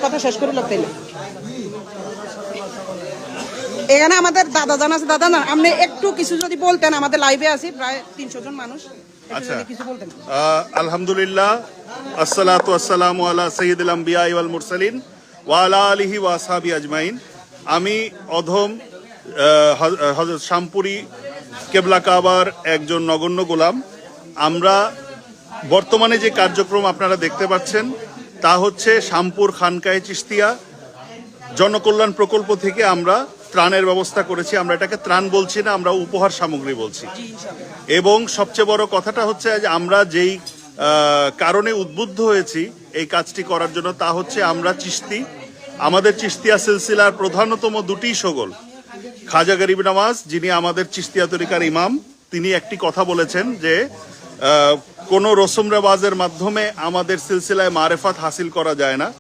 কথা শেষ করে লোক তাইলে এখানে আমাদের দাদা জান আছে। দাদা না আপনি একটু কিছু যদি বলতেন, আমাদের লাইভে আছি প্রায় 300 জন মানুষ। আচ্ছা, আলহামদুলিল্লাহ, আসসালাতু আসসালামু আলা সাইয়্যিদিল আম্বিয়া ওয়াল মুরসালিন ওয়া আলা আলিহি ওয়া আসহাবি আজমাইন। আমি অধম হযরত শামপুরি কেবলা কাবার একজন নগণ্য গোলাম। আমরা বর্তমানে যে কার্যক্রম আপনারা দেখতে পাচ্ছেন তা হচ্ছে শামপুর খানকায়ে চিশতিয়া জনকল্যাণ প্রকল্প থেকে আমরা ত্রাণের ব্যবস্থা করেছি। আমরা এটাকে ত্রাণ বলছি না, আমরা উপহার সামগ্রী বলছি। এবং সবচেয়ে বড় কথাটা হচ্ছে যে আমরা যেই কারণে উদ্বুদ্ধ হয়েছি এই কাজটি করার জন্য তা হচ্ছে আমরা চিশতি, আমাদের চিশতিয়া সিলসিলার প্রধানতম দুটি শোগল খাজা গরিব নওয়াজ, যিনি আমাদের চিশতিয়া তরিকার ইমাম, তিনি একটি কথা বলেছেন যে কোনো রসম রেওয়াজের মাধ্যমে আমাদের সিলসিলায় মারেফাত হাসিল করা যায় না।